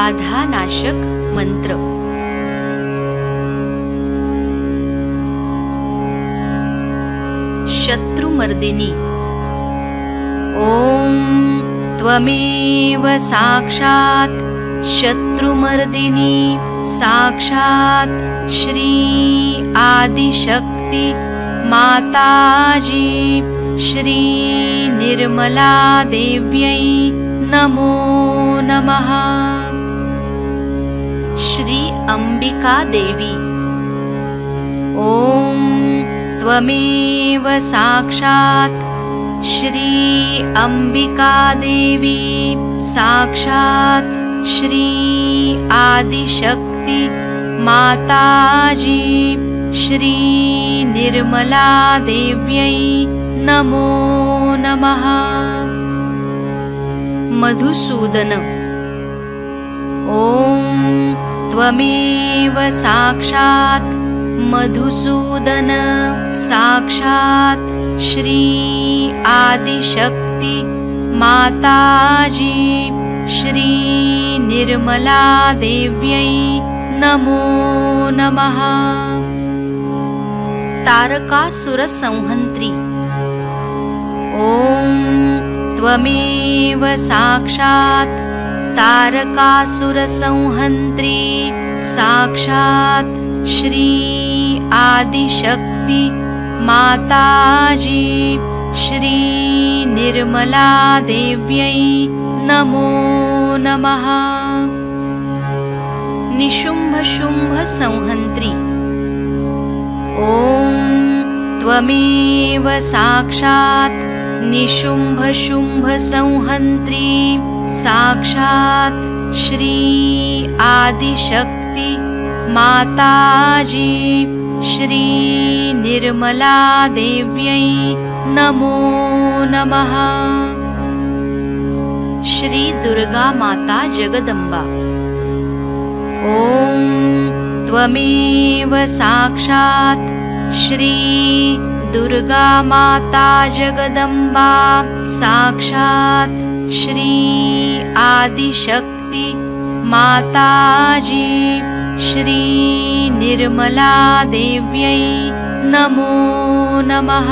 बाधानाशक मंत्र। शत्रुमर्दिनी। ओम त्वमेव साक्षात् शत्रुमर्दिनी साक्षात् श्री आदिशक्ति माताजी श्री निर्मला देव्यै नमो नमः। श्री अंबिका देवी। ओम त्वमेव साक्षात् श्री अंबिका देवी साक्षात् श्री आदिशक्ति माताजी श्री निर्मला देव्यै नमो नमः। मधुसूदन। ओम त्वमेव साक्षात् मधुसूदन साक्षात् श्री आदिशक्ति माताजी श्री निर्मला देव्यै नमो नमः। तारकासुर संहन्त्री। ओम त्वमेव साक्षात् तारकासुर संहन्त्री साक्षात् श्री आदिशक्ति माताजी श्री निर्मला देव्यै नमो नमः। निशुम्भ शुम्भ संहन्त्री। ओम त्वमेव साक्षात् निशुम्भ शुम्भ संहन्त्री साक्षात् श्री आदिशक्ति माताजी श्री निर्मला देव्यै नमो नमः। श्री दुर्गा माता जगदम्बा। ओम त्वमेव साक्षात् श्री दुर्गा माता जगदम्बा साक्षात् श्री आदिशक्ति माताजी श्री निर्मला देव्यै नमो नमः।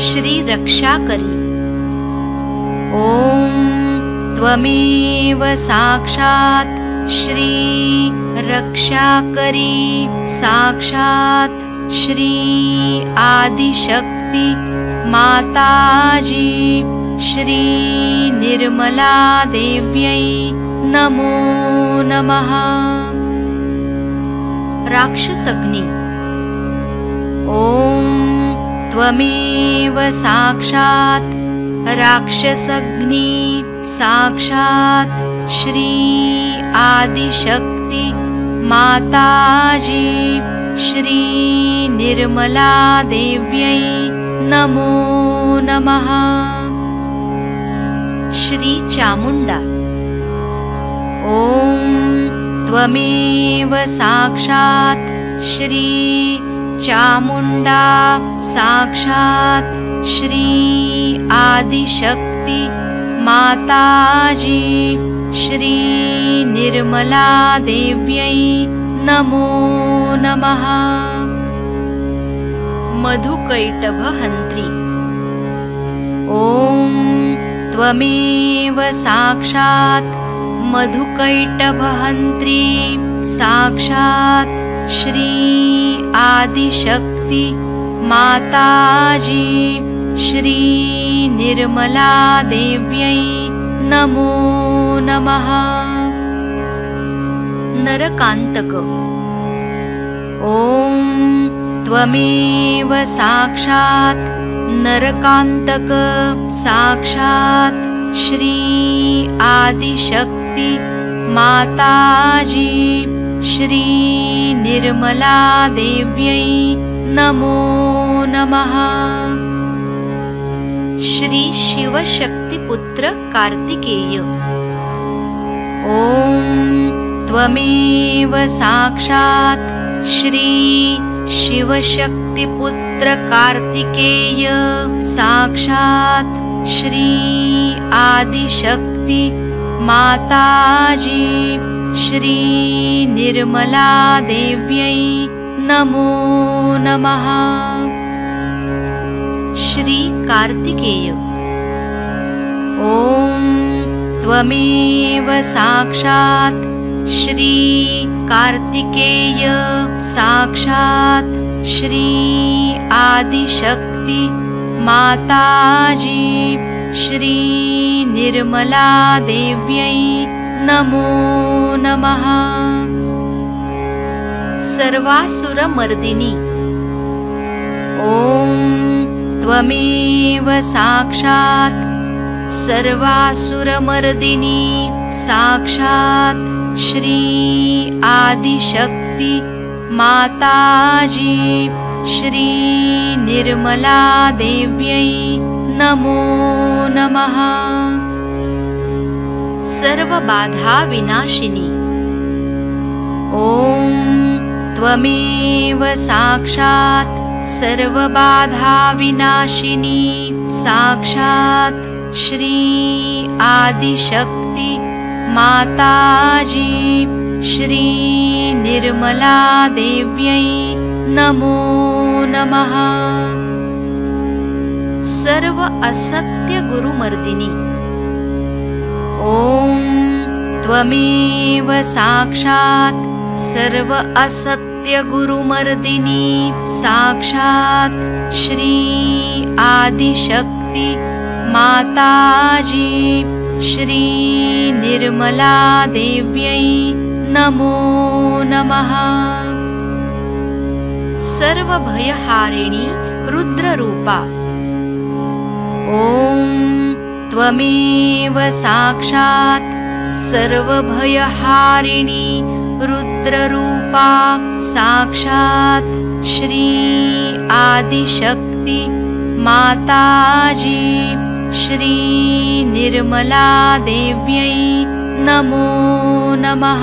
श्री रक्षाकरी। ओम त्वमेव साक्षात् श्री रक्षाकरी साक्षात् श्री आदिशक्ति माताजी श्री निर्मला देव्यै नमो नमः। राक्षसग्नि। ओम त्वमेव साक्षात् राक्षसग्नि साक्षात् श्री आदिशक्ति माताजी श्री निर्मला देव्यै नमो नमः। श्री चामुंडा। ओम त्वमेव साक्षात् श्री चामुंडा साक्षात् श्री आदिशक्ति माताजी श्री निर्मला देव्यै नमो नमः। मधुकैटभहन्त्री। ओम त्वमेव साक्षात् मधुकैटभहन्त्री साक्षात् श्री आदिशक्ति माताजी श्री निर्मला देव्यै नमो नमः। नरकांतक। ओम त्वमेव साक्षात् नरकांतक साक्षात् श्री आदिशक्ति माताजी श्री निर्मला देव्यै नमो नमः। श्री शिवशक्तिपुत्र कार्तिकेय। ओम त्वमेव साक्षात् श्री शिवशक्तिपुत्र कार्तिकेय साक्षात् श्री आदिशक्ति माताजी श्री निर्मला देव्यै नमो नमः। श्री कार्तिकेय। ॐ त्वमेव साक्षात् श्री कार्तिकेय साक्षात् श्री आदिशक्ति माताजी श्री निर्मला देव्यै नमो नमः। सर्वासुरमर्दिनी। ॐ त्वमेव साक्षात् सर्वासुरमर्दिनी साक्षात् श्री आदिशक्ति माताजी श्री निर्मला देव्यै नमो नमः। सर्वबाधा विनाशिनी। ॐ त्वमेव साक्षात् सर्वबाधा विनाशिनी साक्षात् श्री आदिशक्ति माताजी श्री निर्मला देव्यै नमो नमः। सर्व असत्य गुरुमर्दिनी। ॐ त्वमेव साक्षात् सर्व असत्य गुरुमर्दिनी साक्षात् श्री आदिशक्ति माताजी श्री निर्मला देव्यै नमो नमः। सर्वभयहारिणी रुद्ररूपा। ॐ त्वमेव साक्षात् सर्वभयहारिणी रुद्ररूपा साक्षात् श्री आदिशक्ति माताजी श्री निर्मला देव्यै नमो नमः।